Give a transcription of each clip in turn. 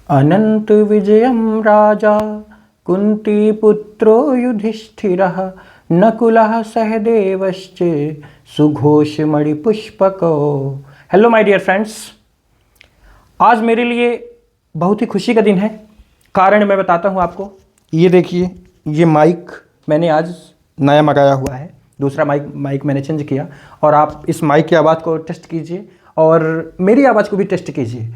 अनंत विजयम राजा कुंती पुत्रो युधिष्ठिरः नकुलः सहदेवश्च सुघोषमणि पुष्पको। Hello my dear friends, आज मेरे लिए बहुत ही खुशी का दिन है। कारण मैं बताता हूँ आपको। ये देखिए, ये माइक मैंने आज नया मंगाया हुआ है। दूसरा माइक मैंने चेंज किया और आप इस माइक की आवाज़ को टेस्ट कीजिए और मेरी आवाज़ को भी टेस्ट कीजिए।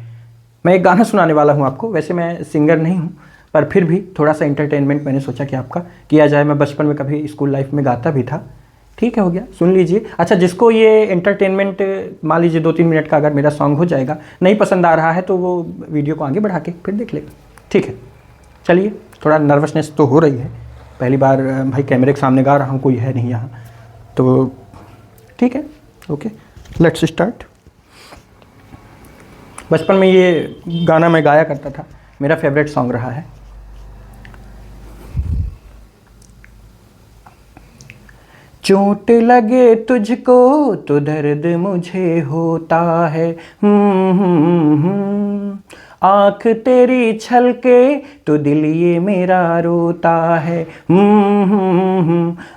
मैं एक गाना सुनाने वाला हूँ आपको। वैसे मैं सिंगर नहीं हूँ, पर फिर भी थोड़ा सा एंटरटेनमेंट मैंने सोचा कि आपका किया जाए। मैं बचपन में कभी स्कूल लाइफ में गाता भी था। ठीक है, हो गया, सुन लीजिए। अच्छा, जिसको ये एंटरटेनमेंट, मान लीजिए 2-3 मिनट का अगर मेरा सॉन्ग हो जाएगा, नहीं पसंद आ रहा है तो वो वीडियो को आगे बढ़ा के फिर देख लेगा। ठीक है, चलिए। थोड़ा नर्वसनेस तो हो रही है, पहली बार भाई कैमरे के सामने गा रहा हूँ, कोई है नहीं यहाँ, तो ठीक है, ओके, लेट्स स्टार्ट। बचपन में ये गाना मैं गाया करता था, मेरा फेवरेट सॉन्ग रहा है। चोट लगे तुझको तो दर्द मुझे होता है, आँख तेरी छलके तो दिल ये मेरा रोता है,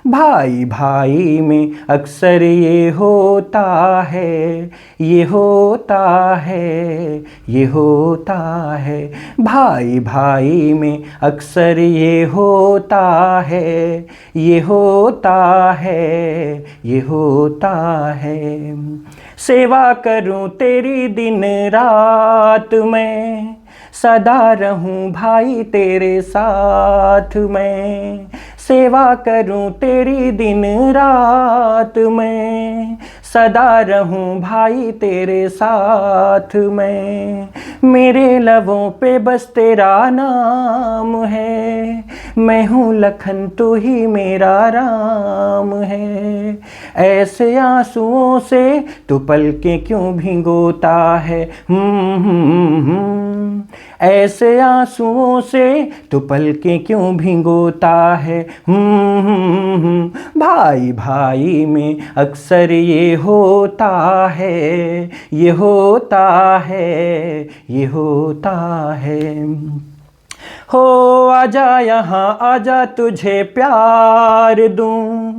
भाई भाई में अक्सर ये होता है, ये होता है, ये होता है, भाई भाई में अक्सर ये होता है, ये होता है, ये होता है। सेवा करूं तेरी दिन रात में, सदा रहूं भाई तेरे साथ में। सेवा करूं तेरी दिन रात में, सदा रहूं भाई तेरे साथ में। मेरे लबों पे बस तेरा नाम है, मैं हूँ लखन तू ही मेरा राम है। ऐसे आंसुओं से तू पलकें क्यों भिगोता है, ऐसे आंसुओं से तू पलकें क्यों भिगोता है, भाई भाई में अक्सर ये होता है, ये होता है, ये होता है। हो आजा यहाँ आजा तुझे प्यार दूं,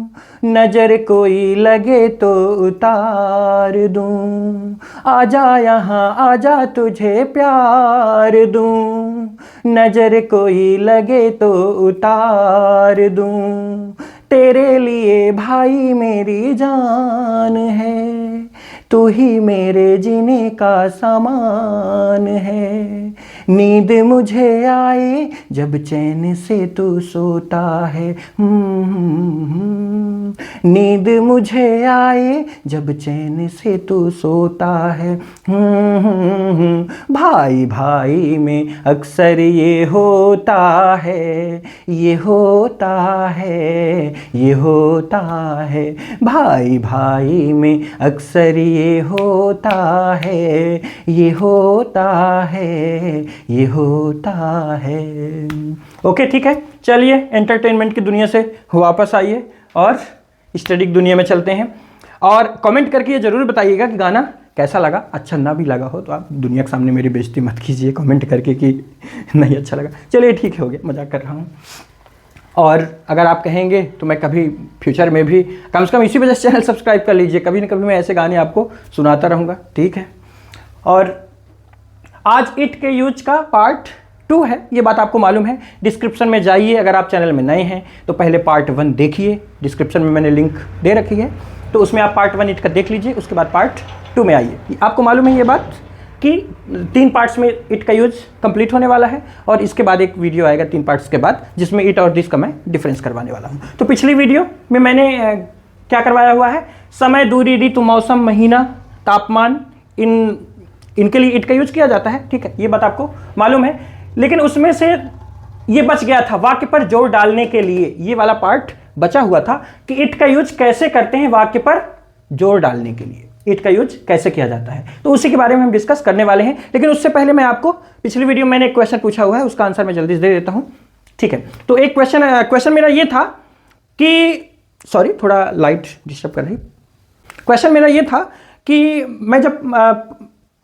नजर कोई लगे तो उतार दूं। आजा यहाँ आजा तुझे प्यार दूं, नजर कोई लगे तो उतार दूं। तेरे लिए भाई मेरी जान है, तू ही मेरे जीने का सामान है। नींद मुझे आए जब चैन से तू सोता है, नींद मुझे आए जब चैन से तू सोता है। भाई भाई में अक्सर ये होता है, ये होता है, ये होता है। भाई भाई में अक्सर ये होता है, ये होता है, ये होता है। ओके, ठीक है, चलिए एंटरटेनमेंट की दुनिया से वापस आइए और स्टडी की दुनिया में चलते हैं। और कमेंट करके ये ज़रूर बताइएगा कि गाना कैसा लगा। अच्छा ना भी लगा हो तो आप दुनिया के सामने मेरी बेइज्जती मत कीजिए कमेंट करके कि नहीं अच्छा लगा। चलिए ठीक है, हो गया, मजाक कर रहा हूँ। और अगर आप कहेंगे तो मैं कभी फ्यूचर में भी, कम से कम इसी वजह से चैनल सब्सक्राइब कर लीजिए, कभी ना कभी मैं ऐसे गाने आपको सुनाता रहूँगा, ठीक है। और आज इट के यूज का पार्ट 2 है, ये बात आपको मालूम है। डिस्क्रिप्शन में जाइए, अगर आप चैनल में नए हैं तो पहले पार्ट 1 देखिए, डिस्क्रिप्शन में मैंने लिंक दे रखी है, तो उसमें आप पार्ट 1 इट का देख लीजिए, उसके बाद पार्ट 2 में आइए। आपको मालूम है ये बात कि 3 पार्ट्स में इट का यूज कंप्लीट होने वाला है और इसके बाद एक वीडियो आएगा 3 पार्ट्स के बाद, जिसमें इट और दिस का मैं डिफरेंस करवाने वाला हूँ। तो पिछली वीडियो में मैंने क्या करवाया हुआ है, समय, दूरी, ऋतु, मौसम, महीना, तापमान, इनके लिए इट का यूज किया जाता है, ठीक है, ये बात आपको मालूम है। लेकिन उसमें से ये बच गया था, वाक्य पर जोर डालने के लिए ये वाला पार्ट बचा हुआ था कि इट का यूज कैसे करते हैं वाक्य पर जोर डालने के लिए, इट का यूज कैसे किया जाता है, तो उसी के बारे में हम डिस्कस करने वाले हैं। लेकिन उससे पहले मैं आपको, पिछली वीडियो में मैंने एक क्वेश्चन पूछा हुआ है, उसका आंसर मैं जल्दी से दे देता हूं, ठीक है। तो एक क्वेश्चन मेरा ये था कि, सॉरी थोड़ा लाइट डिस्टर्ब कर रही, क्वेश्चन मेरा ये था कि मैं जब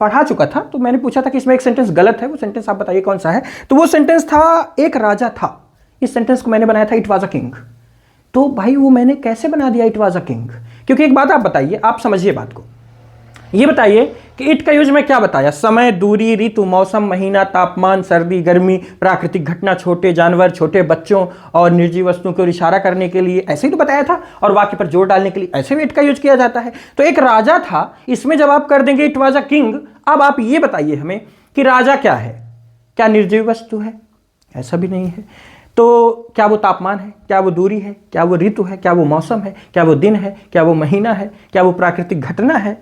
पढ़ा चुका था, तो मैंने पूछा था कि इसमें एक सेंटेंस गलत है, वो सेंटेंस आप बताइए कौन सा है। तो वो सेंटेंस था एक राजा था। इस सेंटेंस को मैंने बनाया था इट वाज अ किंग। तो भाई वो मैंने कैसे बना दिया इट वाज अ किंग? क्योंकि एक बात आप बताइए, आप समझिए बात को, ये बताइए कि इट का यूज में क्या बताया? समय, दूरी, ऋतु, मौसम, महीना, तापमान, सर्दी, गर्मी, प्राकृतिक घटना, छोटे जानवर, छोटे बच्चों और निर्जीव वस्तुओं को इशारा करने के लिए, ऐसे ही तो बताया था। और वाक्य पर जोर डालने के लिए ऐसे भी इट का यूज किया जाता है। तो एक राजा था, इसमें जब आप कर देंगे इट वाज अ किंग, अब आप ये बताइए हमें कि राजा क्या है? क्या निर्जीव वस्तु है? ऐसा भी नहीं है। तो क्या वो तापमान है? क्या वो दूरी है? क्या वो ऋतु है? क्या वो मौसम है? क्या वो दिन है? क्या वो महीना है? क्या वो प्राकृतिक घटना है?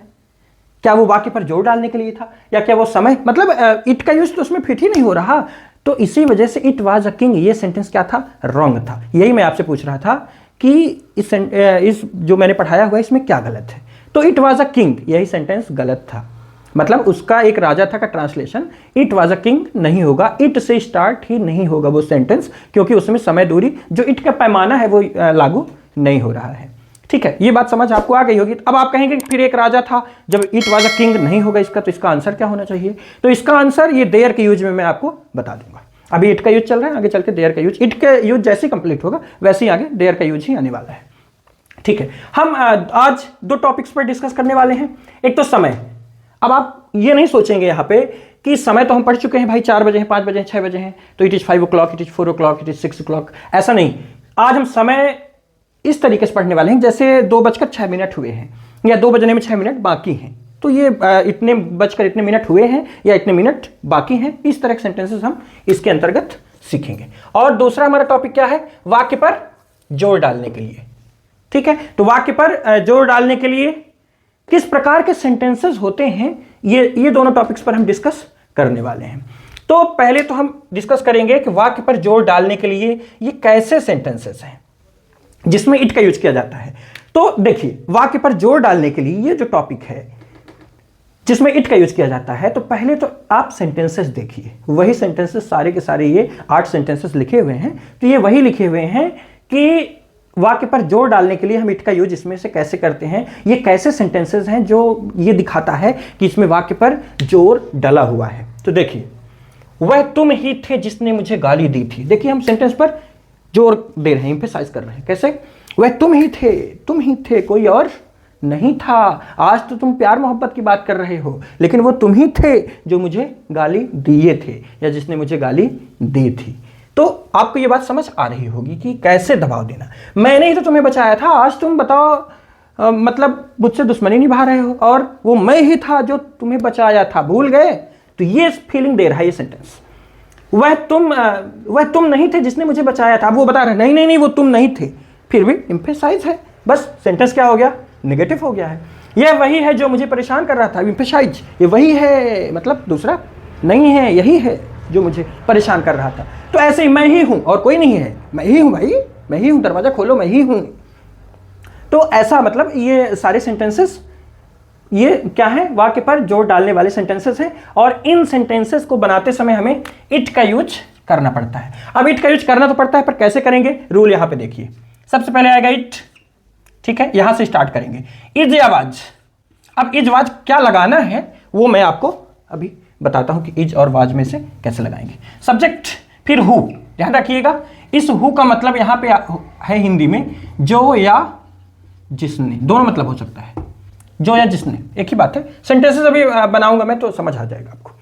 क्या वो वाक्य पर जोर डालने के लिए था? या क्या वो समय? मतलब इट का यूज तो उसमें फिट ही नहीं हो रहा। तो इसी वजह से इट वाज अ किंग ये सेंटेंस क्या था? रॉन्ग था। यही मैं आपसे पूछ रहा था कि इस जो मैंने पढ़ाया हुआ है इसमें क्या गलत है। तो इट वाज अ किंग यही सेंटेंस गलत था। मतलब उसका एक राजा था का translation it was a king नहीं होगा, इट से स्टार्ट ही नहीं होगा वो सेंटेंस, क्योंकि उसमें समय, दूरी, जो इट का पैमाना है वो लागू नहीं हो रहा है। ठीक है, ये बात समझ आपको आ गई होगी। अब आप कहेंगे फिर एक राजा था, जब इट वाज अ किंग नहीं होगा इसका, तो इसका आंसर क्या होना चाहिए? तो इसका आंसर ये देयर के यूज में मैं आपको बता दूंगा। अभी इट का यूज चल रहा है, आगे चल के देयर का यूज, इट का यूज जैसे ही कंप्लीट होगा वैसे ही आगे देयर का यूज ही आने वाला है। ठीक है, हम आज दो टॉपिक्स पर डिस्कस करने वाले हैं। एक तो समय। अब आप ये नहीं सोचेंगे यहाँ पे कि समय तो हम पढ़ चुके हैं भाई, 4 बजे हैं, 5 बजे हैं, 6 बजे हैं, तो it is 5 o'clock, it is 4 o'clock, it is 6 o'clock। ऐसा नहीं, आज हम समय इस तरीके से पढ़ने वाले हैं जैसे 2:06 हुए हैं या 2 बजने में 6 मिनट बाकी हैं, तो ये इतने बजकर इतने मिनट हुए हैं या इतने मिनट बाकी हैं, इस तरह के सेंटेंसेस हम इसके अंतर्गत सीखेंगे। और दूसरा हमारा टॉपिक क्या है? वाक्य पर जोर डालने के लिए। ठीक है, तो वाक्य पर जोर डालने के लिए किस प्रकार के सेंटेंसेस होते हैं, ये दोनों टॉपिक्स पर हम डिस्कस करने वाले हैं। तो पहले तो हम डिस्कस करेंगे कि वाक्य पर जोर डालने के लिए ये कैसे सेंटेंसेस हैं जिसमें इट का यूज किया जाता है। तो देखिए, वाक्य पर जोर डालने के लिए ये जो टॉपिक है जिसमें इट का यूज किया जाता है, तो पहले तो आप सेंटेंसेस देखिए, वही सेंटेंसेस सारे के सारे, ये 8 सेंटेंसेस लिखे हुए हैं, तो ये वही लिखे हुए हैं कि वाक्य पर जोर डालने के लिए हम इट का यूज इसमें से कैसे करते हैं। ये कैसे सेंटेंसेस हैं जो ये दिखाता है कि इसमें वाक्य पर जोर डला हुआ है। तो देखिए, वह तुम ही थे जिसने मुझे गाली दी थी। देखिए, हम सेंटेंस पर जोर दे रहे हैं, एम्फेसाइज कर रहे हैं। कैसे? वह तुम ही थे, कोई और नहीं था। आज तो तुम प्यार मोहब्बत की बात कर रहे हो, लेकिन वो तुम ही थे जो मुझे गाली दिए थे या जिसने मुझे गाली दी थी। तो आपको ये बात समझ आ रही होगी कि कैसे दबाव देना। मैंने ही तो तुम्हें बचाया था, आज तुम बताओ मतलब मुझसे दुश्मनी निभा रहे हो, और वो मैं ही था जो तुम्हें बचाया था, भूल गए? तो ये फीलिंग दे रहा है ये सेंटेंस। वह तुम नहीं थे जिसने मुझे बचाया था। अब वो बता रहे नहीं नहीं नहीं वो तुम नहीं थे, फिर भी एम्फेसाइज है, बस सेंटेंस क्या हो गया? नेगेटिव हो गया है। यह वही है जो मुझे परेशान कर रहा था, एम्फेसाइज, ये वही है, मतलब दूसरा नहीं है, यही है जो मुझे परेशान कर रहा था। तो ऐसे ही मैं ही हूं और कोई नहीं है, मैं ही हूं भाई, मैं ही हूं, दरवाजा खोलो, मैं ही हूं। तो ऐसा मतलब ये सारे सेंटेंसेस ये क्या है? वाक्य पर जोर डालने वाले सेंटेंसेस हैं, और इन सेंटेंसेस को बनाते समय हमें इट का यूज करना पड़ता है। अब इट का यूज करना तो पड़ता है, पर कैसे करेंगे? रूल यहां पे देखिए, सबसे पहले आएगा इट। ठीक है, यहां से स्टार्ट करेंगे। इज या वाज। अब इज वाज क्या लगाना है वो मैं आपको अभी बताता हूं कि इज और वाज में से कैसे लगाएंगे। सब्जेक्ट, फिर हु। ध्यान रखिएगा, इस हु का मतलब यहां पे है हिंदी में जो या जिसने, दोनों मतलब हो सकता है, जो या जिसने, एक ही बात है। सेंटेंसेस अभी बनाऊंगा मैं तो समझ आ जाएगा आपको।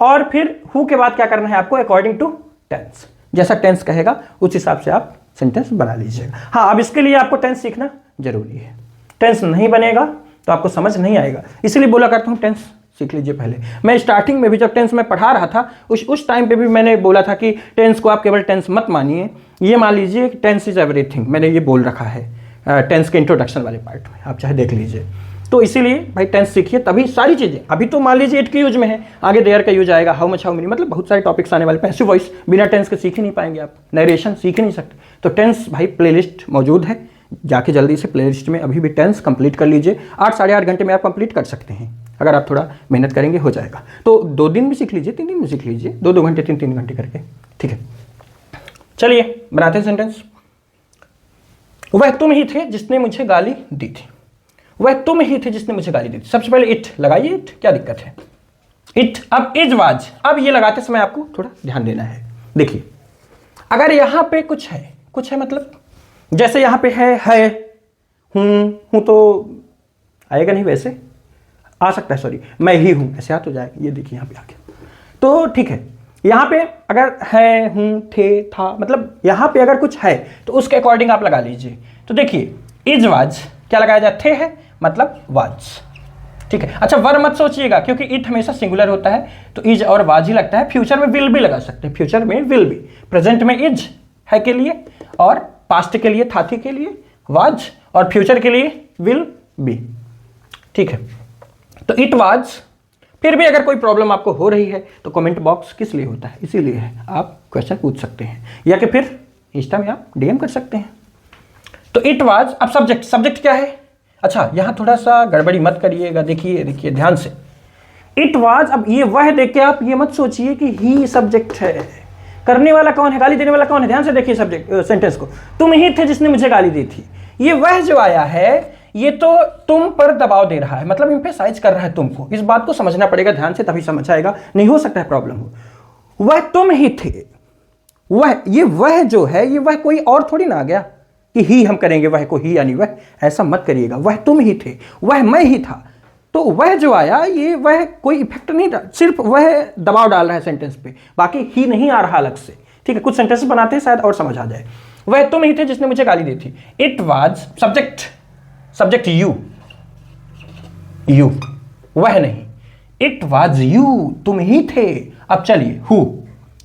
और फिर हु के बाद क्या करना है आपको? अकॉर्डिंग टू टेंस, जैसा टेंस कहेगा उस हिसाब से आप सेंटेंस बना लीजिएगा। हाँ, अब इसके लिए आपको टेंस सीखना जरूरी है। टेंस नहीं बनेगा तो आपको समझ नहीं आएगा, इसलिए बोला करता हूँ टेंस सीख लीजिए पहले। मैं स्टार्टिंग में भी जब टेंस में पढ़ा रहा था उस टाइम पे भी मैंने बोला था कि टेंस को आप केवल टेंस मत मानिए, ये मान लीजिए कि टेंस इज एवरीथिंग, मैंने ये बोल रखा है टेंस के इंट्रोडक्शन वाले पार्ट में, आप चाहे देख लीजिए। तो इसीलिए भाई टेंस सीखिए, तभी सारी चीज़ें। अभी तो मान लीजिए इट के यूज में है, आगे देयर का यूज आएगा, हाउ मच, हाउ मेनी, मतलब बहुत सारे टॉपिक्स आने वाले। पैसिव वॉइस बिना टेंस के सीख ही नहीं पाएंगे आप, नरेशन सीख ही नहीं सकते। तो टेंस भाई प्लेलिस्ट मौजूद है, जाके जल्दी से प्लेलिस्ट में अभी भी टेंस कंप्लीट कर लीजिए। 8 साढ़े 8 घंटे में आप कंप्लीट कर सकते हैं, अगर आप थोड़ा मेहनत करेंगे हो जाएगा। तो 2 दिन में सीख लीजिए, 3 दिन में सीख लीजिए, 2 घंटे 3 घंटे करके। ठीक है, चलिए बनाते हैं सेंटेंस। वह तुम ही थे जिसने मुझे गाली दी थी। वह तुम ही थे जिसने मुझे गाली दी थी। सबसे पहले इट लगाइए, इट क्या दिक्कत है? इट, अब इज वाज, अब ये लगाते समय आपको थोड़ा ध्यान देना है। देखिए अगर यहां पे कुछ है मतलब जैसे यहां पे है हूं तो आएगा नहीं, वैसे आ सकता है, सॉरी मैं ही हूं ऐसे आ तो जाएगा, ये देखिए यहां पे आ गया तो ठीक है। यहां पे अगर है, हूं, थे, था, मतलब यहां पे अगर कुछ है तो उसके अकॉर्डिंग आप लगा लीजिए। तो देखिए इज वाज क्या लगाया जाए, थे है मतलब वाज, ठीक है। अच्छा वर्ब मत सोचिएगा क्योंकि इट हमेशा सिंगुलर होता है तो इज और वाज ही लगता है। फ्यूचर में विल भी लगा सकते हैं, फ्यूचर में विल भी, प्रेजेंट में इज है के लिए और पास्ट के लिए था थी के लिए वाज और फ्यूचर के लिए विल बी, ठीक है। तो इट वाज, फिर भी अगर कोई प्रॉब्लम आपको हो रही है तो कमेंट बॉक्स किस लिए होता है, इसीलिए है, आप क्वेश्चन पूछ सकते हैं या कि फिर इंस्टा में आप डीएम कर सकते हैं। तो इट वाज, अब सब्जेक्ट क्या है, अच्छा यहां थोड़ा सा गड़बड़ी मत करिएगा, देखिए ध्यान से। इट वाज, अब ये वह देख के आप ये मत सोचिए कि ही सब्जेक्ट है, करने वाला कौन है, गाली देने वाला कौन है, ध्यान से देखिए सब्जेक्ट सेंटेंस को, तुम ही थे जिसने मुझे गाली दी थी। ये वह जो आया है ये तो तुम पर दबाव दे रहा है, मतलब एम्फेसाइज कर रहा है तुमको, इस बात को समझना पड़ेगा ध्यान से तभी समझ आएगा, नहीं हो सकता है प्रॉब्लम हो। वह तुम ही थे, वह जो है ये वह कोई और थोड़ी ना आ गया कि ही हम करेंगे वह को ही यानी वह, ऐसा मत करिएगा। वह तुम ही थे, वह मैं ही था, तो वह जो आया ये वह कोई इफेक्ट नहीं, सिर्फ वह दबाव डाल रहा है सेंटेंस पे, बाकी ही नहीं आ रहा अलग से, ठीक है। कुछ सेंटेंस बनाते हैं शायद और समझ आ जाए। वह तुम ही थे जिसने मुझे गाली दी थी। इट वाज सब्जेक्ट यू, वह नहीं, इट वाज यू, तुम ही थे। अब चलिए हु,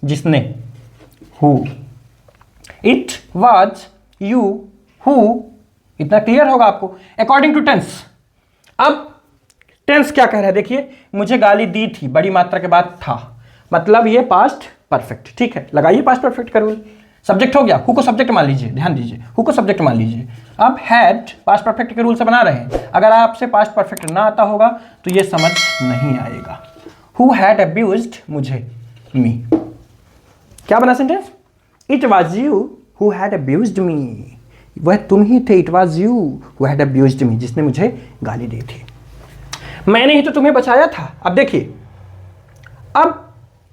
जिसने, who, it was you, who, इतना क्लियर होगा आपको। अकॉर्डिंग टू टेंस, अब टेंस क्या कह रहा है देखिए, मुझे गाली दी थी बड़ी मात्रा के बाद था, मतलब ये पास्ट परफेक्ट, ठीक है। लगाइए पास्ट परफेक्ट का रूल, सब्जेक्ट हो गया, हु को सब्जेक्ट मान लीजिए, ध्यान दीजिए, हु को सब्जेक्ट मान लीजिए। अब हैड पास्ट परफेक्ट के रूल से बना रहे हैं, अगर आपसे पास्ट परफेक्ट ना आता होगा तो ये समझ नहीं आएगा। हु हैड अब्यूज्ड मुझे, मी, क्या बना sentence, it was you who had abused me, वह तुम ही थे, it was you who had abused me, जिसने मुझे गाली दी थी, मैंने ही तो तुम्हें बचाया था। अब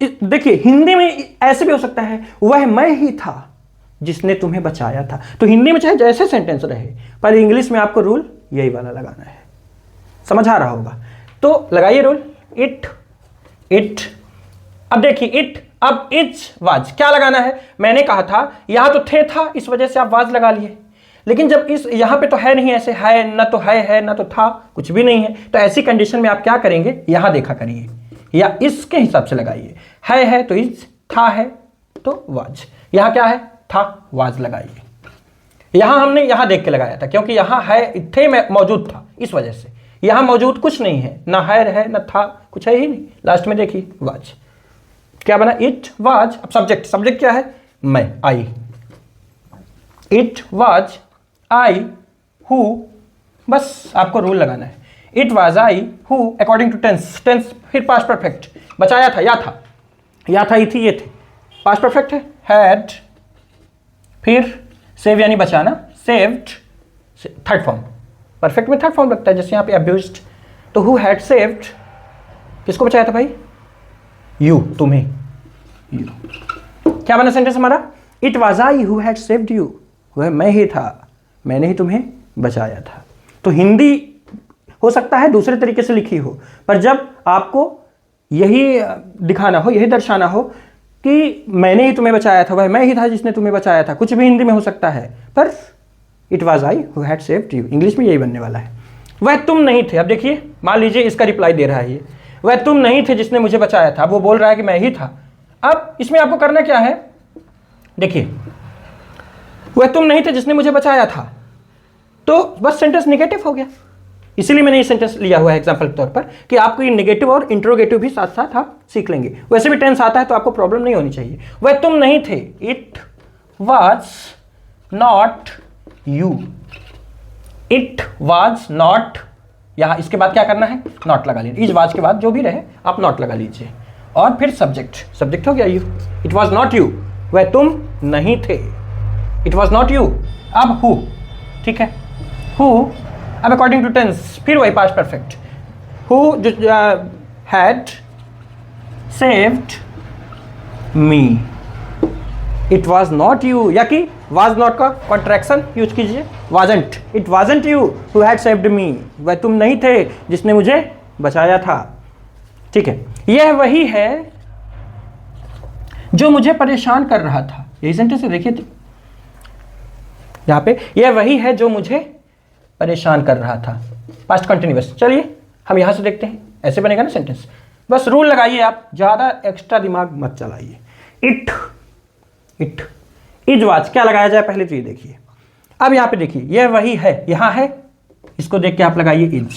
देखिए हिंदी में ऐसे भी हो सकता है, वह मैं ही था जिसने तुम्हें बचाया था, तो हिंदी में चाहे जैसे सेंटेंस रहे, पर इंग्लिश में आपको रूल यही वाला लगाना है, समझ आ रहा होगा। तो लगाइए रूल, इट, अब देखिए इट, अब इज वाज क्या लगाना है, मैंने कहा था यहां तो थे था, इस वजह से आप वाज लगा लिए, लेकिन जब इस यहां पे तो है नहीं, ऐसे है ना, तो है ना, तो था, कुछ भी नहीं है, तो ऐसी कंडीशन में आप क्या करेंगे, यहां देखा करिए या इसके हिसाब से लगाइए, है तो इज, था है तो वाज, यहां क्या है, था, वाज लगाइए। यहां हमने यहां देख के लगाया था क्योंकि यहां है थे में मौजूद था, इस वजह से यहां मौजूद कुछ नहीं है, ना है ना था, कुछ है ही नहीं, लास्ट में देखिए वाज, क्या बना, इट वाज। अब सब्जेक्ट क्या है, मैं, I, it was I who, बस आपको रूल लगाना है, it was I who according to tense, फिर पास्ट परफेक्ट, बचाया था, या था, ही थी, ये थे, पास्ट परफेक्ट है, हैड, फिर सेव यानी बचाना, सेव्ड, थर्ड फॉर्म, परफेक्ट में थर्ड फॉर्म लगता है, जैसे यहाँ पे अब्यूज्ड, तो हु हैड सेव्ड, किसको बचाया था भाई, यू, तुम्हें, यू, क्या बना सेंटेंस हमारा, it was I who had saved you, वह मैं ही था, मैंने ही तुम्हें बचाया था। तो हिंदी हो सकता है दूसरे तरीके से लिखी हो, पर जब आपको यही दिखाना हो, यही दर्शाना हो कि मैंने ही तुम्हें बचाया था, वह मैं ही था जिसने तुम्हें बचाया था, कुछ भी हिंदी में हो सकता है, पर it was I who had saved you, English में यही बनने वाला है। वह तुम नहीं थे, अब देखिए मान लीजिए इसका रिप्लाई दे रहा है ये, वह तुम नहीं थे जिसने मुझे बचाया था, वो बोल रहा है कि मैं ही था। अब इसमें आपको करना क्या है, देखिए वह तुम नहीं थे जिसने मुझे बचाया था, तो बस सेंटेंस नेगेटिव हो गया, इसीलिए मैंने ये सेंटेंस लिया हुआ है एग्जांपल के तौर पर कि आपको ये नेगेटिव और इंट्रोगेटिव भी साथ साथ आप सीख लेंगे। वैसे भी टेंस आता है तो आपको प्रॉब्लम नहीं होनी चाहिए। वह तुम नहीं थे, it was not you, it was not, यहां इसके बाद क्या करना है, नॉट लगा लीजिए, इज वाज के बाद जो भी रहे आप नॉट लगा लीजिए, और फिर सब्जेक्ट हो गया you, it was not you, वह तुम नहीं थे, इट वाज नॉट यू। अब हु, ठीक है, हु, अब अकॉर्डिंग टू टेंस फिर वही पास्ट परफेक्ट, हु जो had saved me. It was not you, या कि वॉज नॉट का कॉन्ट्रैक्शन यूज कीजिए, wasn't. It wasn't you who had saved me, वह तुम नहीं थे जिसने मुझे बचाया था। ठीक है, यह वही है जो मुझे परेशान कर रहा था। यही सेंटेंस देखिए थे यहां पे, यह वही है जो मुझे परेशान कर रहा था, पास्ट कंटिन्यूअस। चलिए हम यहां से देखते हैं, ऐसे बनेगा ना सेंटेंस। बस रूल लगाइए आप, ज्यादा एक्स्ट्रा दिमाग मत चलाइए। इट इज वाज, क्या लगाया जाए पहले तो ये देखिए। अब यहां पे देखिए, यह वही है, यहां है, इसको देख के आप लगाइए इज।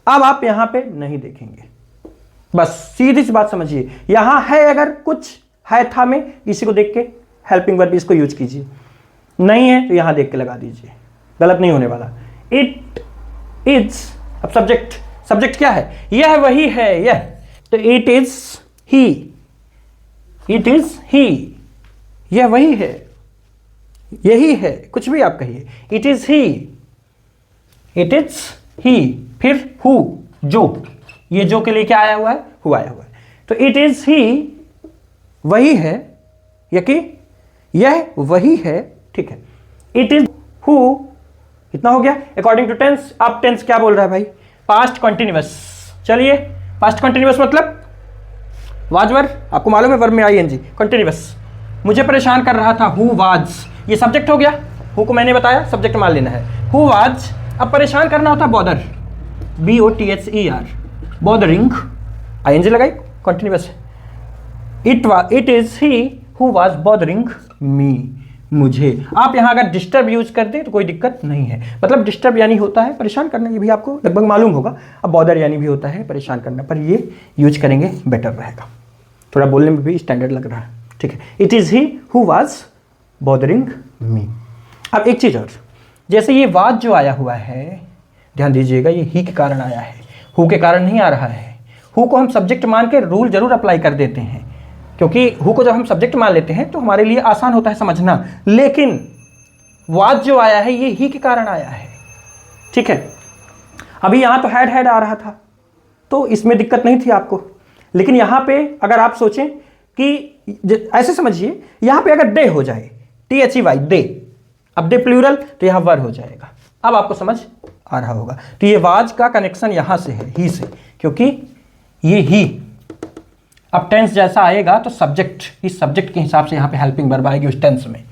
अब आप यहां पे नहीं देखेंगे, बस सीधी सी बात समझिए। यहां है, अगर कुछ है था में, इसी को देख के हेल्पिंग वर्ब इसको यूज कीजिए। नहीं है तो यहां देख के लगा दीजिए, गलत नहीं होने वाला। इट इज, अब सब्जेक्ट क्या है? यह वही है, यह, तो it is he, it is he, यह वही है, यही है, कुछ भी आप कहिए। It is he, it is he, फिर हु, जो, ये जो के लिए क्या आया हुआ है? हु आया हुआ है। तो इट इज ही, वही है, या कि यह वही है, ठीक है। इट इज हु, इतना हो गया अकॉर्डिंग टू टेंस। अब टेंस क्या बोल रहा है भाई? Past continuous. चलिए, पास्ट कंटिन्यूअस मतलब वाज वर्ब, आपको मालूम है वर्ब में आईएनजी, कंटिन्यूअस। मुझे परेशान कर रहा था, हु वाज, ये सब्जेक्ट हो गया, हु को मैंने बताया सब्जेक्ट मान लेना है, हु वाज। अब परेशान करना होता बॉदर, BOTHER, बॉदरिंग, आईएनजी लगाई, continuous. It is he who was bothering me, मुझे। आप यहां अगर डिस्टर्ब यूज कर दें तो कोई दिक्कत नहीं है, मतलब डिस्टर्ब यानी होता है परेशान करना, ये भी आपको लगभग मालूम होगा। अब बॉदर यानी भी होता है परेशान करना, पर ये यूज करेंगे बेटर रहेगा, थोड़ा बोलने में भी स्टैंडर्ड लग रहा है, ठीक है। It is he who was bothering me. अब एक चीज और, जैसे ये वाज जो आया हुआ है, ध्यान दीजिएगा, ये ही के कारण आया है, हु के कारण नहीं आ रहा है। हु को हम सब्जेक्ट मान के रूल जरूर अप्लाई कर देते हैं, क्योंकि हु को जब हम सब्जेक्ट मान लेते हैं तो हमारे लिए आसान होता है समझना, लेकिन वाज जो आया है ये ही के कारण आया है, ठीक है। अभी यहां तो हैड आ रहा था तो इसमें दिक्कत नहीं थी आपको, लेकिन यहां पे अगर आप सोचें कि ऐसे समझिए, यहां पे अगर डे हो जाए, THEY, डे, अब डे प्लूरल तो यहां वर हो जाएगा। अब आपको समझ आ रहा होगा। तो ये वाज का कनेक्शन यहां से है, ही से, क्योंकि ये ही अब टेंस जैसा आएगा तो सब्जेक्ट, इस सब्जेक्ट के हिसाब से यहां पे हेल्पिंग वर्ब आएगी उस टेंस में,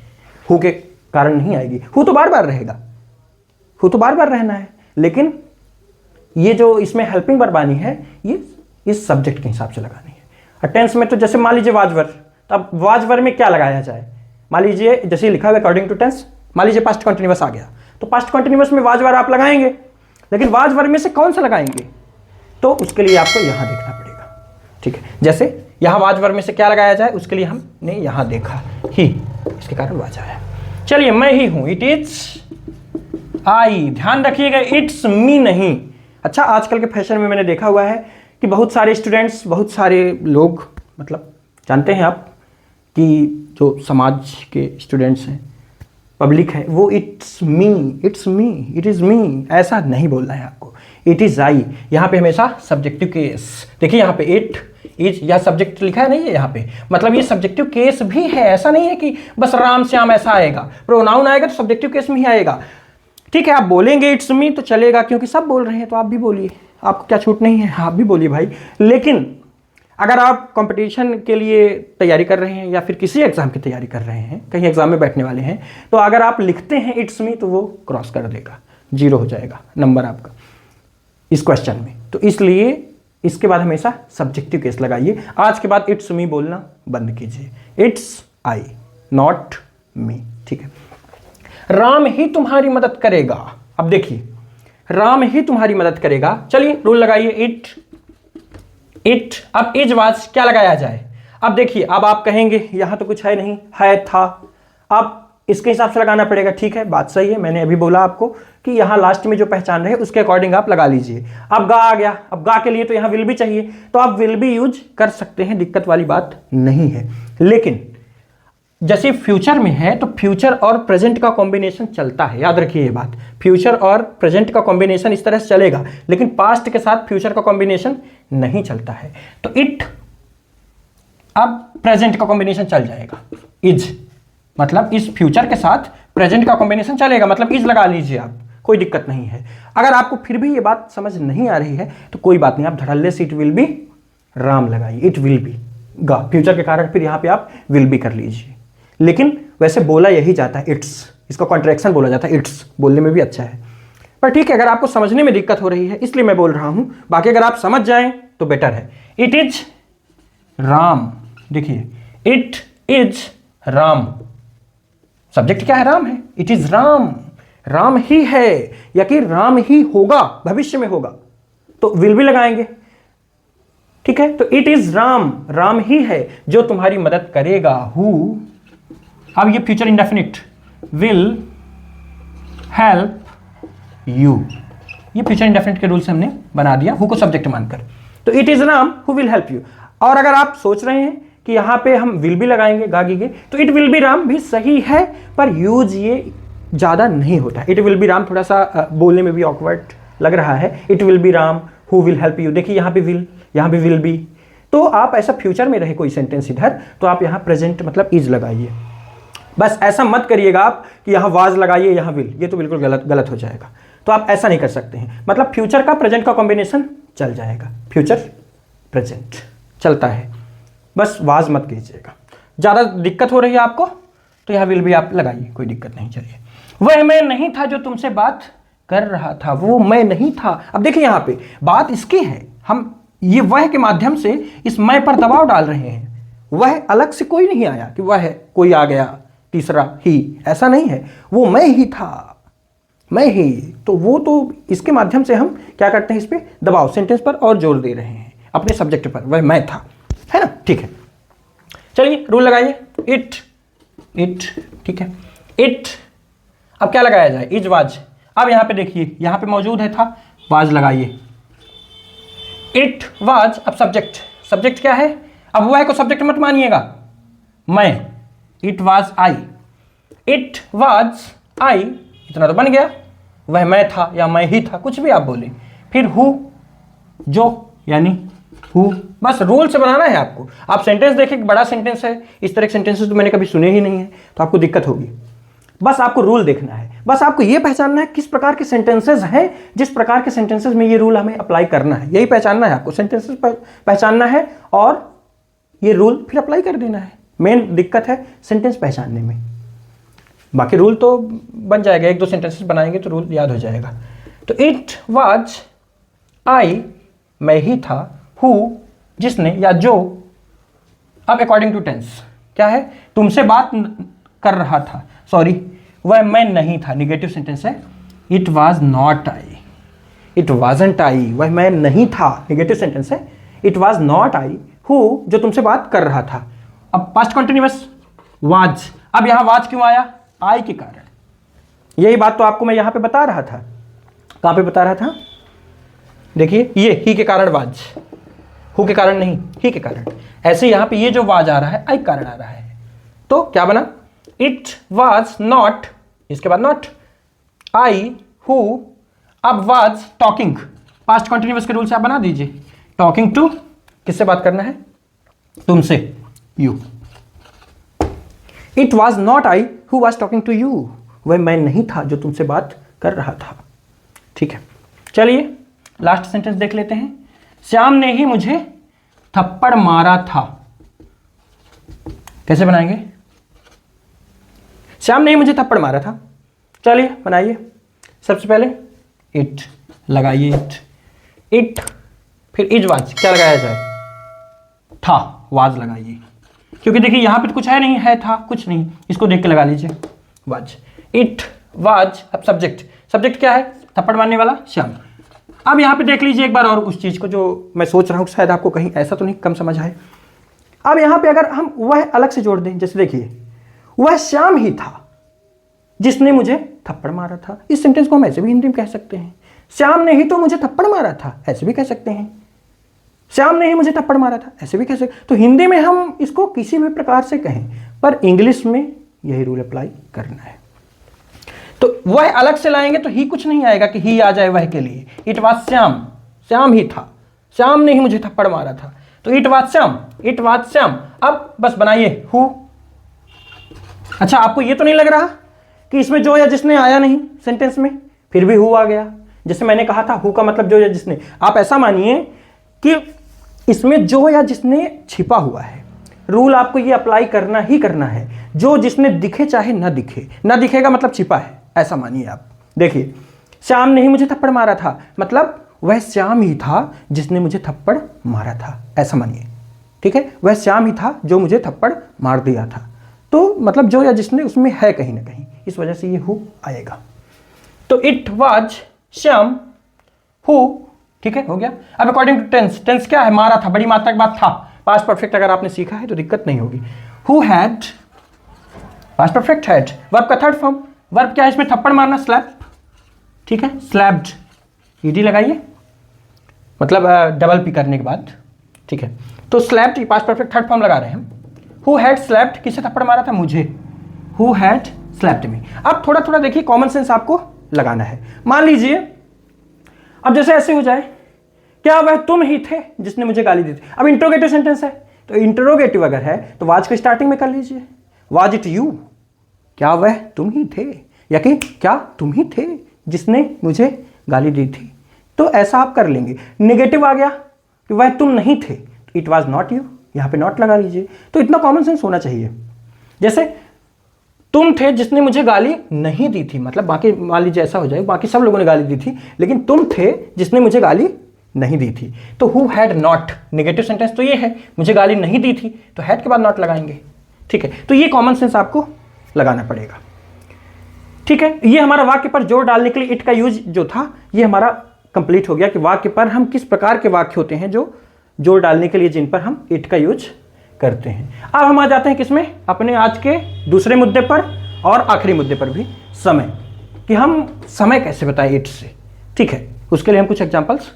हु के कारण नहीं आएगी। हु तो बार बार रहेगा, हु तो बार बार रहना है, लेकिन ये जो इसमें हेल्पिंग वर्ब आनी है ये इस सब्जेक्ट के हिसाब से लगानी है। और टेंस में तो जैसे मान लीजिए वाज वर्ब, तो अब वाज वर्ब में क्या लगाया जाए? मान लीजिए जैसे लिखा हुआ अकॉर्डिंग टू टेंस, मान लीजिए पास्ट कंटिन्यूअस आ गया, तो पास्ट कंटिन्यूअस में वाज वर्ब आप लगाएंगे, लेकिन वाज वर्ब में से कौन सा लगाएंगे? तो उसके लिए आपको यहां देखना पड़ेगा, ठीक है। जैसे यहां वाज वर्ब में से क्या लगाया जाए, उसके लिए हमने यहां देखा ही, इसके कारण वाज आया। चलिए, मैं ही हूं, इट इज आई, ध्यान रखिएगा इट्स मी नहीं। अच्छा, आजकल के फैशन में मैंने देखा हुआ है कि बहुत सारे स्टूडेंट्स, बहुत सारे लोग, मतलब जानते हैं आप कि जो समाज के स्टूडेंट्स हैं, पब्लिक है, वो it's me, it's me, it is me, ऐसा नहीं बोलना है आपको। इट इज़ आई, यहाँ पे हमेशा सब्जेक्टिव केस, देखिए यहाँ पे इट इज, यह सब्जेक्ट लिखा है नहीं है यहाँ पे, मतलब ये सब्जेक्टिव केस भी है, ऐसा नहीं है कि बस राम श्याम ऐसा आएगा। प्रोनाउन आएगा तो सब्जेक्टिव केस में ही आएगा, ठीक है। आप बोलेंगे इट्स मी तो चलेगा, क्योंकि सब बोल रहे हैं तो आप भी बोलिए, आपको क्या छूट नहीं है, आप भी बोलिए भाई। लेकिन अगर आप कंपटीशन के लिए तैयारी कर रहे हैं या फिर किसी एग्जाम की तैयारी कर रहे हैं, कहीं एग्जाम में बैठने वाले हैं, तो अगर आप लिखते हैं इट्स मी तो वो क्रॉस कर देगा, 0 हो जाएगा नंबर आपका इस क्वेश्चन में। तो इसलिए इसके बाद हमेशा सब्जेक्टिव केस लगाइए। आज के बाद इट्स मी बोलना बंद कीजिए, इट्स आई, नॉट मी, ठीक है। राम ही तुम्हारी मदद करेगा, अब देखिए राम ही तुम्हारी मदद करेगा। चलिए रूल लगाइए, इट, अब इज वाज क्या लगाया जाए? अब देखिए, अब आप कहेंगे यहां तो कुछ है नहीं, है था, अब इसके हिसाब से लगाना पड़ेगा, ठीक है, बात सही है। मैंने अभी बोला आपको कि यहां लास्ट में जो पहचान रहे उसके अकॉर्डिंग आप लगा लीजिए। अब गा आ गया, अब गा के लिए तो यहां विल भी चाहिए, तो आप विल भी यूज कर सकते हैं, दिक्कत वाली बात नहीं है। लेकिन जैसे फ्यूचर में है तो फ्यूचर और प्रेजेंट का कॉम्बिनेशन चलता है, याद रखिए ये बात, फ्यूचर और प्रेजेंट का कॉम्बिनेशन इस तरह से चलेगा, लेकिन पास्ट के साथ फ्यूचर का कॉम्बिनेशन नहीं चलता है। तो इट अब प्रेजेंट का कॉम्बिनेशन चल जाएगा, इज, मतलब इस फ्यूचर के साथ प्रेजेंट का कॉम्बिनेशन चलेगा, मतलब इज लगा लीजिए आप, कोई दिक्कत नहीं है। अगर आपको फिर भी ये बात समझ नहीं आ रही है तो कोई बात नहीं, आप धड़ल्ले से इट विल बी राम लगाइए, इट विल बी गा, फ्यूचर के कारण फिर यहां पे आप विल बी कर लीजिए। लेकिन वैसे बोला यही जाता है इट्स, इसका कॉन्ट्रैक्शन बोला जाता है इट्स, बोलने में भी अच्छा है। पर ठीक है, अगर आपको समझने में दिक्कत हो रही है इसलिए मैं बोल रहा हूं, बाकी अगर आप समझ जाएं तो बेटर है। इट इज राम, देखिए इट इज राम, सब्जेक्ट क्या है? राम है, इट इज राम, राम ही है, या कि राम ही होगा, भविष्य में होगा तो विल भी लगाएंगे, ठीक है। तो इट इज राम, राम ही है जो तुम्हारी मदद करेगा। हु, अब ये future indefinite, will help you, ये फ्यूचर इंडेफिनिट के रूल से हमने बना दिया हु को सब्जेक्ट मानकर। तो it is Ram who will help you. और अगर आप सोच रहे हैं कि यहां पे हम विल भी लगाएंगे गागीगे, तो इट विल बी राम भी सही है, पर यूज ये ज्यादा नहीं होता। इट विल बी राम थोड़ा सा बोलने में भी ऑकवर्ड लग रहा है। It will be Ram who will help you, देखिए यहां पे विल, यहां पे विल बी। तो आप ऐसा फ्यूचर में रहे कोई सेंटेंस इधर, तो आप यहां प्रेजेंट मतलब इज लगाइए। बस ऐसा मत करिएगा आप कि यहां वाज लगाइए यहां विल, ये तो बिल्कुल गलत हो जाएगा। तो आप ऐसा नहीं कर सकते हैं, मतलब फ्यूचर का प्रेजेंट का कॉम्बिनेशन चल जाएगा, फ्यूचर प्रेजेंट चलता है, बस वाज मत कीजिएगा। ज़्यादा दिक्कत हो रही है आपको तो यहां विल भी आप लगाइए, कोई दिक्कत नहीं। चलिए, वह मैं नहीं था जो तुमसे बात कर रहा था, वो मैं नहीं था। अब देखिए यहां पे बात इसकी है, हम ये वह के माध्यम से इस मैं पर दबाव डाल रहे हैं। वह अलग से कोई नहीं आया कि वह कोई आ गया तीसरा ही, ऐसा नहीं है, वो मैं ही था, मैं ही। तो वो तो इसके माध्यम से हम क्या करते हैं, इस पे दबाव सेंटेंस पर और जोर दे रहे हैं, अपने सब्जेक्ट पर, वह मैं था, है ना। ठीक है, चलिए रूल लगाइए। इट, इट, ठीक है, इट। अब क्या लगाया जाए, इज वाज। अब यहां पे देखिए, यहां पे मौजूद है था, वाज लगाइए। इट वाज, अब सब्जेक्ट, सब्जेक्ट क्या है? अब वह को सब्जेक्ट मत मानिएगा, मैं, it was I, it was आई, इतना तो बन गया, वह मैं था या मैं ही था, कुछ भी आप बोले। फिर हु, जो, यानी हु, बस रूल से बनाना है आपको। आप सेंटेंस देखिए, बड़ा सेंटेंस है, इस तरह के सेंटेंसेस तो मैंने कभी सुने ही नहीं है, तो आपको दिक्कत होगी। बस आपको रूल देखना है, बस आपको ये पहचानना है किस प्रकार के सेंटेंसेस हैं, जिस प्रकार के सेंटेंसेस में ये रूल हमें अप्लाई करना है, यही पहचानना है आपको। सेंटेंसेस पहचानना है और ये रूल फिर अप्लाई कर देना है। मेन दिक्कत है सेंटेंस पहचानने में, बाकी रूल तो बन जाएगा, एक दो सेंटेंसेस बनाएंगे तो रूल याद हो जाएगा। तो इट वाज आई, मैं ही था, हु, जिसने या जो। अब अकॉर्डिंग टू टेंस क्या है, तुमसे बात कर रहा था, सॉरी वह मैं नहीं था, निगेटिव सेंटेंस है। It was not I, it wasn't I, वह मैं नहीं था, निगेटिव सेंटेंस है। It was not I, who, जो तुमसे बात कर रहा था। अब पास्ट कंटिन्यूअस वाज, अब यहां वाज क्यों आया? आई के कारण। यही बात तो आपको मैं यहां पे बता रहा था। कहां पे बता रहा था? देखिए ये ही के कारण वाज, हु के कारण नहीं, ही के कारण। ऐसे यहां पे ये जो वाज आ रहा है आई के कारण आ रहा है, तो क्या बना? इट वाज नॉट, इसके बाद नॉट, आई, हु, अब वाज टॉकिंग, पास्ट कंटिन्यूअस के रूल से आप बना दीजिए। टॉकिंग टू, किससे बात करना है? तुमसे, you. It was not I who was talking to you, वह मैं नहीं था जो तुमसे बात कर रहा था। ठीक है, चलिए लास्ट सेंटेंस देख लेते हैं। श्याम ने ही मुझे थप्पड़ मारा था, कैसे बनाएंगे? श्याम ने ही मुझे थप्पड़ मारा था, चलिए बनाइए। सबसे पहले इट लगाइए, इट, फिर इज वाज, क्या लगाया जाए? था, वाज लगाइए, क्योंकि देखिए यहां पे तो कुछ है नहीं, है था कुछ नहीं, इसको देख के लगा लीजिए वाज। इट वाज, अब सब्जेक्ट, सब्जेक्ट क्या है? थप्पड़ मारने वाला श्याम। अब यहां पे देख लीजिए एक बार और उस चीज को जो मैं सोच रहा हूं, शायद आपको कहीं ऐसा तो नहीं कम समझ आए। अब यहां पे अगर हम वह अलग से जोड़ दें, जैसे देखिए वह श्याम ही था जिसने मुझे थप्पड़ मारा था, इस सेंटेंस को हम ऐसे भी हिंदी में कह सकते हैं। श्याम ने ही तो मुझे थप्पड़ मारा था, ऐसे भी कह सकते हैं। श्याम ने ही मुझे थप्पड़ मारा था, ऐसे भी कह सकते। तो हिंदी में हम इसको किसी भी प्रकार से कहें, पर इंग्लिश में यही रूल अप्लाई करना है। तो वह अलग से लाएंगे तो ही कुछ नहीं आएगा कि ही आ जाए वह के लिए। इट वाज श्याम, श्याम ही था, श्याम ने ही मुझे थप्पड़ मारा था, तो it was Shyam, it was Shyam. अब बस बनाइए हु। अच्छा, आपको ये तो नहीं लग रहा कि इसमें जो या जिसने आया नहीं सेंटेंस में, फिर भी हु आ गया। जैसे मैंने कहा था हु का मतलब जो या जिसने, आप ऐसा मानिए कि इसमें जो या जिसने छिपा हुआ है। रूल आपको ये अप्लाई करना ही करना है, जो जिसने दिखे चाहे ना दिखे, ना दिखेगा मतलब छिपा है, ऐसा मानिए आप। देखिए, श्याम ने ही मुझे थप्पड़ मारा था, मतलब वह श्याम ही था जिसने मुझे थप्पड़ मारा था, ऐसा मानिए। ठीक है, वह श्याम ही था जो मुझे थप्पड़ मार दिया था। तो मतलब जो या जिसने उसमें है कहीं ना कहीं, इस वजह से ये हु आएगा। तो इट वाज श्याम हु, ठीक है, हो गया। अब अकॉर्डिंग टू टेंस, टेंस क्या है, मारा था, बड़ी मात्रा के बाद था। पास्ट परफेक्ट अगर आपने सीखा है तो दिक्कत नहीं होगी। Who had, past perfect had, verb का थर्ड फॉर्म। वर्ब क्या है इसमें, थप्पड़ मारना, स्लैप, ठीक है, स्लैप्ड, ईडी लगाइए, मतलब डबल पी करने के बाद, ठीक है। तो slapped past perfect third form लगा रहे हैं हम। हु हैड स्लैप्ड, किसे थप्पड़ मारा था, मुझे। हु हैड स्लैप्ड मी। अब थोड़ा थोड़ा देखिए, कॉमन सेंस आपको लगाना है। मान लीजिए अब जैसे ऐसे हो जाए, क्या वह तुम ही थे जिसने मुझे गाली दी थी। अब इंट्रोगेटिव सेंटेंस है, तो इंट्रोगेटिव अगर है तो वाज को स्टार्टिंग में कर लीजिए, वाज इट यू, क्या वह तुम ही थे, या कि क्या तुम ही थे जिसने मुझे गाली दी थी। तो ऐसा आप कर लेंगे। नेगेटिव आ गया कि वह तुम नहीं थे, तो इट वाज नॉट यू, यहां पे नॉट लगा लीजिए। तो इतना कॉमन सेंस होना चाहिए। जैसे तुम थे जिसने मुझे गाली नहीं दी थी, मतलब बाकी मान लीजिए ऐसा हो जाए, बाकी सब लोगों ने गाली दी थी लेकिन तुम थे जिसने मुझे गाली नहीं दी थी। तो who had not, negative sentence तो ये है, मुझे गाली नहीं दी थी, तो हैड के बाद नॉट लगाएंगे। ठीक है, तो ये कॉमन सेंस आपको लगाना पड़ेगा। ठीक है, ये हमारा वाक्य पर जोर डालने के लिए इट का यूज जो था, ये हमारा कंप्लीट हो गया कि वाक्य पर हम किस प्रकार के वाक्य होते हैं जो जोर डालने के लिए जिन पर हम इट का यूज करते हैं। अब हम आ जाते हैं किसमें, अपने आज के दूसरे मुद्दे पर और आखिरी मुद्दे पर भी, समय, कि हम समय कैसे बताएं इट से। ठीक है, उसके लिए हम कुछ एग्जांपल्स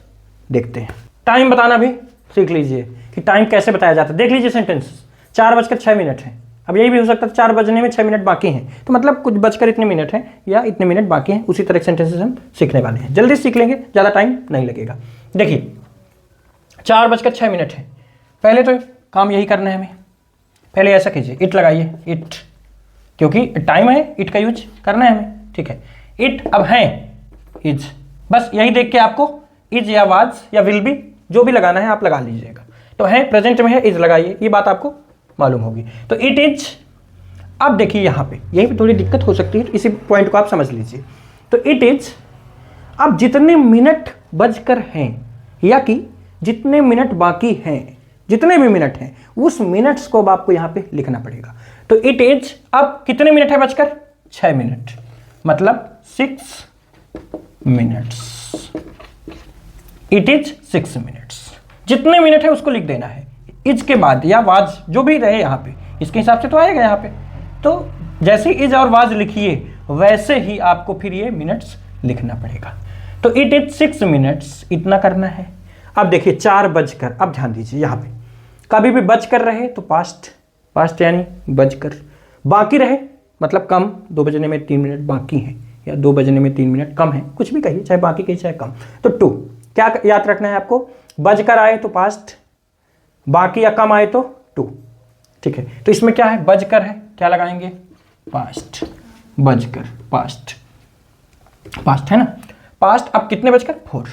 देखते हैं। टाइम बताना भी सीख लीजिए कि टाइम कैसे बताया जाता है। देख लीजिए सेंटेंस, 4:06 है। अब यही भी हो सकता है 4 बजने में 6 मिनट बाकी हैं, तो मतलब कुछ बजकर इतने मिनट हैं या इतने मिनट बाकी हैं। उसी तरह के सेंटेंसेस हम सीखने वाले हैं, जल्दी सीख लेंगे, ज़्यादा टाइम नहीं लगेगा। देखिए 4:06 है, पहले तो काम यही करना है हमें। पहले ऐसा कीजिए, इट लगाइए, इट, क्योंकि टाइम है, इट का यूज करना है हमें। ठीक है, इट अब है इज, बस यही देख के आपको इज या वाज या विल बी जो भी लगाना है आप लगा लीजिएगा। तो है प्रेजेंट में है, इज लगाइए, ये बात आपको मालूम होगी। तो इट इज, अब देखिए यहाँ पे यहीं पे थोड़ी दिक्कत हो सकती है, इसी पॉइंट को आप समझ लीजिए। तो इट इज, अब जितने मिनट बजकर हैं या कि जितने मिनट बाकी हैं, जितने भी मिनट हैं उस मिनट्स को अब आपको यहाँ पे लिखना पड़ेगा। तो इट इज, अब कितने मिनट है बजकर 6 मिनट, मतलब 6 मिनट्स। इट इज 6 मिनट्स, जितने मिनट है उसको लिख देना है। इज के बाद या वाज जो भी रहे यहाँ पे, इसके हिसाब से तो आएगा यहाँ पे। तो जैसे इज और वाज लिखिए वैसे ही आपको फिर ये मिनट्स लिखना पड़ेगा। तो इट इज 6 मिनट्स, इतना करना है। अब देखिए 4 बजकर, अब ध्यान दीजिए यहाँ पे, कभी भी बजकर रहे तो पास्ट, पास्ट यानी बजकर, बाकी रहे मतलब कम, 2 बजने में 3 मिनट बाकी हैं या 2 बजने में 3 मिनट कम है, कुछ भी कहिए, चाहे बाकी कहिए चाहे कम। तो टू, क्या याद रखना है आपको, बजकर आए तो पास्ट, बाकी या कम आए तो टू। ठीक है, तो इसमें क्या है, बजकर है, क्या लगाएंगे, पास्ट, बजकर, पास्ट, पास्ट है ना, पास्ट। अब कितने बजकर, 4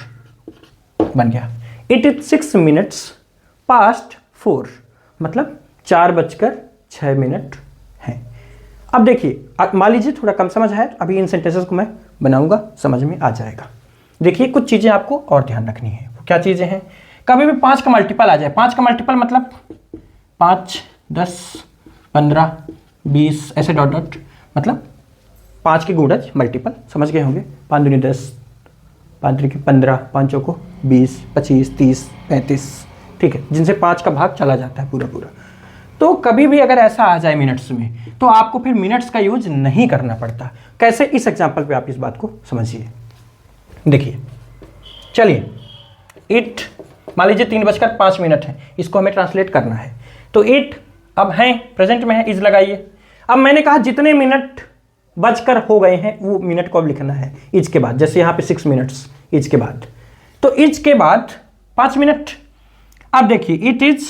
बन गया। इट इज 6 मिनट्स पास्ट 4, मतलब 4:06 है। अब देखिए, मान लीजिए थोड़ा कम समझ है, अभी इन सेंटेंसेस को मैं बनाऊंगा, समझ में आ जाएगा। देखिए कुछ चीज़ें आपको और ध्यान रखनी है। क्या चीज़ें हैं, कभी भी 5 का मल्टीपल आ जाए, 5 का मल्टीपल मतलब 5, 10, 15, 20 ऐसे डॉट डॉट, मतलब 5 के गुणज मल्टीपल, समझ गए होंगे। 5 दूनी 10, 5 त्रिक 15, 5 चौको 20, 25, 30, 35, ठीक है, जिनसे 5 का भाग चला जाता है पूरा पूरा। तो कभी भी अगर ऐसा आ जाए मिनट्स में, तो आपको फिर मिनट्स का यूज नहीं करना पड़ता। कैसे, इस एग्जांपल पे आप इस बात को समझिए। देखिए, चलिए, इट मान लीजिए 3:05 है, इसको हमें ट्रांसलेट करना है। तो इट अब है, प्रेजेंट में है, इज लगाइए। अब मैंने कहा जितने मिनट बजकर हो गए हैं वो मिनट को अब लिखना है इज के बाद, जैसे यहाँ पे 6 मिनट्स इज के बाद। तो इज के बाद 5 मिनट। अब देखिए इट इज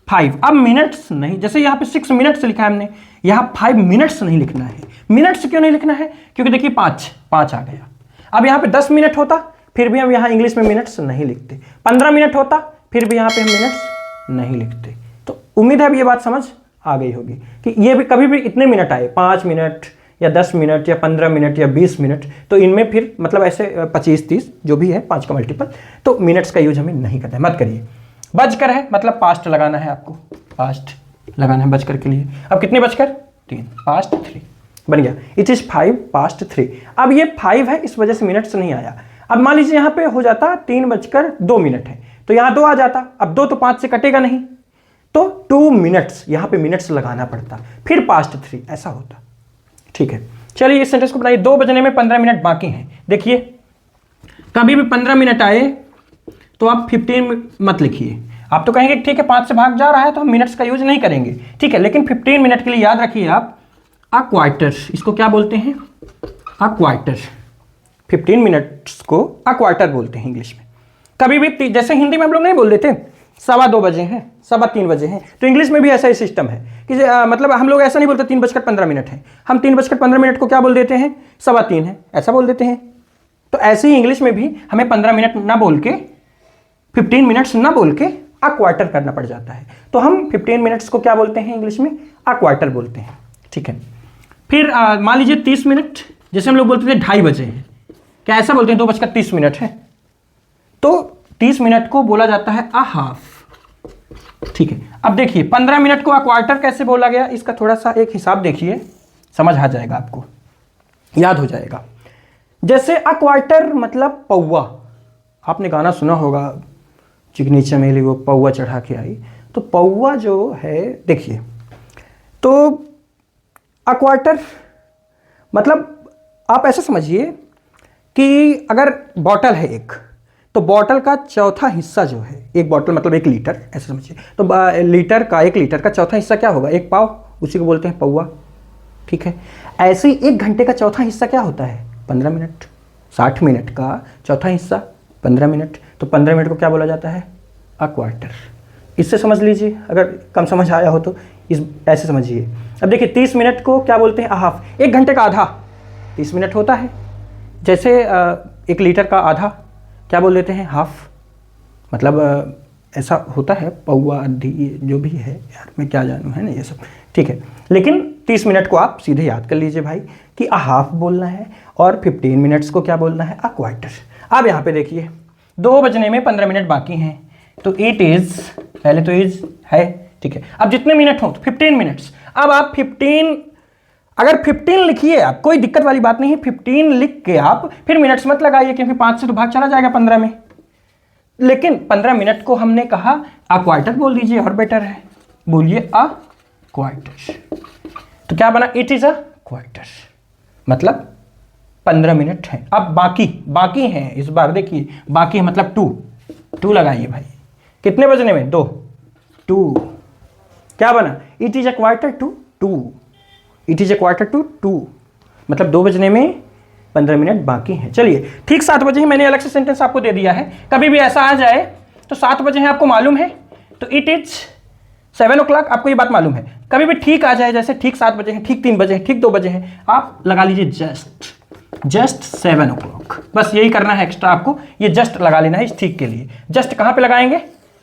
5, अब मिनट्स नहीं, जैसे यहाँ पे 6 मिनट्स लिखा है हमने, यहाँ 5 मिनट्स नहीं लिखना है। मिनट्स क्यों नहीं लिखना है? क्योंकि देखिए 5 आ गया। अब यहाँ पे 10 मिनट होता फिर भी हम यहाँ इंग्लिश में मिनट्स नहीं लिखते, 15 मिनट होता फिर भी यहाँ पे हम मिनट्स नहीं लिखते। तो उम्मीद है अब ये बात समझ आ गई होगी कि ये भी कभी भी इतने मिनट आए, 5 मिनट या 10 मिनट या 15 मिनट या 20 मिनट, तो इनमें फिर मतलब ऐसे 25-30 जो भी है 5 का मल्टीपल, तो मिनट्स का यूज हमें नहीं करना है, मत करिए। बजकर है मतलब पास्ट लगाना है आपको, पास्ट लगाना है बजकर के लिए। अब कितने बजकर 3, पास्ट 3 बन गया। It is 5 past 3। अब ये 5 है इस वजह से मिनट्स नहीं आया। अब मान लीजिए यहाँ पे हो जाता 3:02 है, तो यहाँ 2 आ जाता। अब 2 तो 5 से कटेगा नहीं, तो 2 मिनट्स, यहाँ पे मिनट्स लगाना पड़ता, फिर पास्ट 3 ऐसा होता। ठीक है, चलिए इस सेंटेंस को बनाइए। 2 बजने में 15 मिनट बाकी हैं। देखिए कभी भी 15 मिनट आए तो आप 15 मत लिखिए। आप तो कहेंगे ठीक है 5 से भाग जा रहा है तो हम मिनट्स का यूज नहीं करेंगे, ठीक है, लेकिन 15 मिनट के लिए याद रखिए आप अ क्वार्टर, इसको क्या बोलते हैं? A quarter. 15 मिनट्स को अ क्वार्टर बोलते हैं इंग्लिश में। कभी भी जैसे हिंदी में हम लोग नहीं बोल देते 2:15 बजे हैं, 3:15 बजे हैं, तो इंग्लिश में भी ऐसा ही सिस्टम है कि मतलब हम लोग ऐसा नहीं बोलते 3:15 है, हम 3:15 को क्या बोल देते हैं? 3:15 है, ऐसा बोल देते हैं। तो ऐसे ही इंग्लिश में भी हमें 15 मिनट ना बोल के 15 मिनट्स ना बोल के अ क्वार्टर करना पड़ जाता है। तो हम 15 मिनट्स को क्या बोलते हैं इंग्लिश में? अ क्वार्टर बोलते हैं। ठीक है, फिर मान लीजिए 30 मिनट, जैसे हम लोग बोलते थे 2:30 बजे हैं, क्या ऐसा बोलते हैं 2:30 है? तो 30 मिनट को बोला जाता है अ हाफ। ठीक है, अब देखिए 15 मिनट को अ क्वार्टर कैसे बोला गया, इसका थोड़ा सा एक हिसाब देखिए, समझ आ जाएगा आपको, याद हो जाएगा। जैसे अ क्वार्टर मतलब पौवा, आपने गाना सुना होगा चिकनी चमेली वो पौवा चढ़ा के आई, तो पौवा जो है देखिए, तो अ क्वार्टर मतलब आप ऐसा समझिए कि अगर बॉटल है एक, तो बॉटल का चौथा हिस्सा जो है, एक बॉटल मतलब 1 लीटर ऐसा समझिए, तो 1 लीटर का चौथा हिस्सा क्या होगा? 1 पाव, उसी को बोलते हैं पौवा। ठीक है, ऐसे ही 1 घंटे का चौथा हिस्सा क्या होता है? 15 मिनट। 60 मिनट का चौथा हिस्सा 15 मिनट, तो 15 मिनट को क्या बोला जाता है? A quarter. इससे समझ लीजिए, अगर कम समझ आया हो तो ऐसे समझिए। अब देखिए 30 मिनट को क्या बोलते हैं? A half. 1 घंटे का आधा 30 मिनट होता है, जैसे 1 लीटर का आधा क्या बोल देते हैं? हाफ। मतलब ऐसा होता है, पौवा आधी जो भी है, यार मैं क्या जानूँ, है ना ये सब। ठीक है, लेकिन 30 मिनट को आप सीधे याद कर लीजिए भाई कि अ हाफ बोलना है, और 15 मिनट्स को क्या बोलना है? A quarter. अब यहाँ पे देखिए 2 बजने में 15 मिनट बाकी हैं, तो इट इज, पहले तो इज है, ठीक है। अब जितने मिनट हो तो 15 मिनट्स। अब आप 15, अगर 15 लिखिए आप, कोई दिक्कत वाली बात नहीं है, 15 लिख के आप फिर मिनट्स मत लगाइए, क्योंकि 5 से तो भाग चला जाएगा 15 में। लेकिन 15 मिनट को हमने कहा अ क्वार्टर बोल दीजिए और बेटर है, बोलिए अ क्वार्टर। तो क्या बना? इट इज अ क्वार्टर, मतलब 15 मिनट है। अब बाकी हैं, इस बार देखिए बाकी है मतलब 2 लगाइए भाई। कितने बजने में? 2। क्या बना? It is a quarter to 2। It is a quarter to 2, मतलब 2 बजने में 15 मिनट बाकी हैं। चलिए ठीक 7 बजे ही, मैंने अलग से सेंटेंस आपको दे दिया है। कभी भी ऐसा आ जाए तो 7 बजे हैं आपको मालूम है, तो इट इज 7 o'clock, आपको ये बात मालूम है। कभी भी ठीक आ जाए, जैसे ठीक 7 बजे हैं, ठीक 3 बजे हैं, ठीक 2 बजे हैं, आप लगा लीजिए जस्ट 7 o'clock। बस यही करना है एक्स्ट्रा आपको, ये जस्ट लगा लेना है इस ठीक के लिए। जस्ट कहाँ पे लगाएंगे?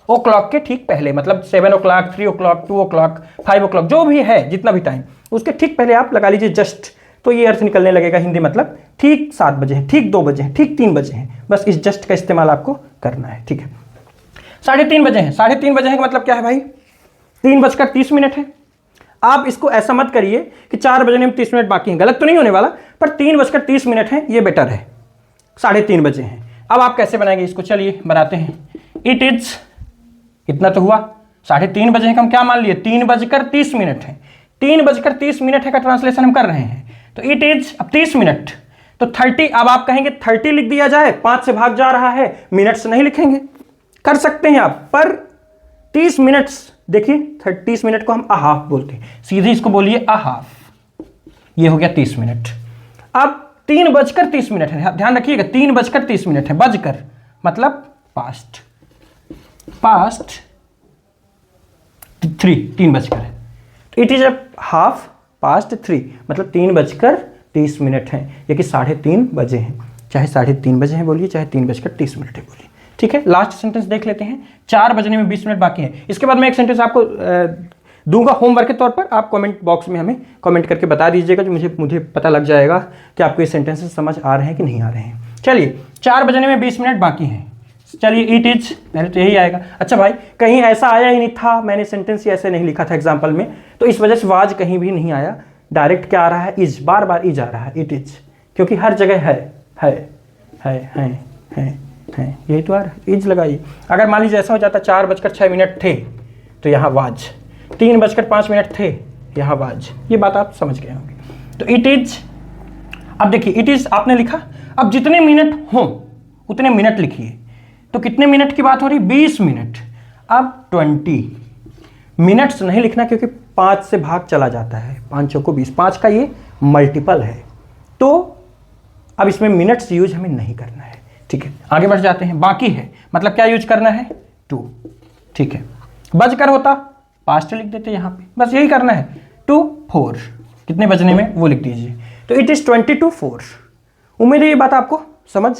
ओ क्लॉक के ठीक पहले, मतलब 7 o'clock, 3 o'clock, 2 o'clock, 5 o'clock, जो भी है जितना भी टाइम, उसके ठीक पहले आप लगा लीजिए जस्ट। तो ये अर्थ निकलने लगेगा हिंदी, मतलब ठीक 7 बजे हैं, ठीक 2 बजे हैं, ठीक 3 बजे हैं। बस इस जस्ट का इस्तेमाल आपको करना है, ठीक है। 3:30 बजे हैं, 3:30 बजे हैं का मतलब क्या है भाई? 3:30 है। आप इसको ऐसा मत करिए कि 4 बजने में 30 मिनट बाकी हैं, गलत तो नहीं होने वाला, पर 3:30 है, ये बेटर है। 3:30 बजे हैं। अब आप कैसे बनाएंगे इसको? चलिए बनाते हैं। इट इज, इतना तो हुआ, 3:30 बजे का हम क्या मान लिए? 3:30 है। 3:30 है का ट्रांसलेशन हम कर रहे हैं, तो इट इज, अब 30 मिनट तो 30। अब आप कहेंगे 30 लिख दिया जाए, 5 से भाग जा रहा है, मिनट्स नहीं लिखेंगे, कर सकते हैं आप, पर 30 मिनट्स देखिए, 30 मिनट को हम अ हाफ बोलते हैं, सीधे इसको बोलिए अ हाफ। ये हो गया 30 मिनट। अब 3:30 है, ध्यान रखिएगा 3:30 है, बजकर मतलब पास्ट। 3 बजकर। इट इज़ 3:30 मतलब 3:30 हैं, ये कि 3:30 बजे हैं। चाहे 3:30 बजे हैं बोलिए, चाहे 3:30 है बोलिए। ठीक है, लास्ट सेंटेंस देख लेते हैं। 4 बजने में 20 मिनट बाकी हैं। इसके बाद मैं एक सेंटेंस आपको दूंगा होमवर्क के तौर पर, आप कमेंट बॉक्स में हमें कमेंट करके बता दीजिएगा, जो मुझे पता लग जाएगा कि आपको ये सेंटेंसेस समझ आ रहे हैं कि नहीं आ रहे हैं। चलिए, 4 बजने में 20 मिनट बाकी हैं। चलिए, इट इज, पहले तो यही आएगा। अच्छा भाई, कहीं ऐसा आया ही नहीं था, मैंने सेंटेंस ही ऐसे नहीं लिखा था एग्जाम्पल में, तो इस वजह से वाज कहीं भी नहीं आया। डायरेक्ट क्या आ रहा है? इज, बार बार इज आ रहा है, इट इज, क्योंकि हर जगह है, यही तो आ रहा है, इज लगाइए। अगर मान लीजिए ऐसा हो जाता 4:06 थे, तो यहाँ वाज, 3:05 थे, यहाँ वाज। ये बात आप समझ गए होंगे। तो इट इज, अब देखिए, इट इज आपने लिखा, अब जितने मिनट हों उतने मिनट लिखिए। तो कितने मिनट की बात हो रही? 20 मिनट। अब 20 मिनट्स नहीं लिखना, क्योंकि 5 से भाग चला जाता है, 5 चौको 20, 5 का ये मल्टीपल है, तो अब इसमें मिनट्स यूज हमें नहीं करना है। ठीक है, आगे बढ़ जाते हैं। बाकी है मतलब क्या यूज करना है? 2। ठीक है, बजकर होता पास्ट लिख देते यहाँ पे, बस यही करना है। 2 4 कितने बजने में वो लिख दीजिए। तो इट इज 20 to 4। उम्मीद है ये बात आपको समझ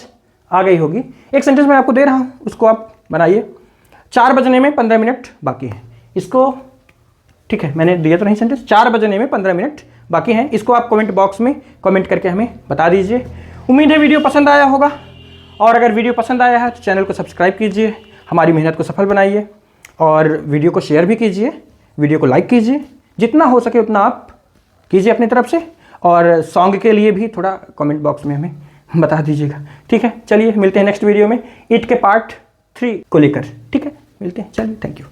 आ गई होगी। एक सेंटेंस मैं आपको दे रहा हूँ, उसको आप बनाइए। 4 बजने में 15 मिनट बाकी है, इसको, ठीक है, मैंने दिया तो नहीं सेंटेंस, 4 बजने में 15 मिनट बाकी हैं, इसको आप कमेंट बॉक्स में कमेंट करके हमें बता दीजिए। उम्मीद है वीडियो पसंद आया होगा, और अगर वीडियो पसंद आया है तो चैनल को सब्सक्राइब कीजिए, हमारी मेहनत को सफल बनाइए, और वीडियो को शेयर भी कीजिए, वीडियो को लाइक कीजिए, जितना हो सके उतना आप कीजिए अपनी तरफ से, और सॉन्ग के लिए भी थोड़ा कमेंट बॉक्स में हमें बता दीजिएगा। ठीक है, चलिए मिलते हैं नेक्स्ट वीडियो में इट के पार्ट 3 को लेकर। ठीक है, मिलते हैं, चलिए, थैंक यू।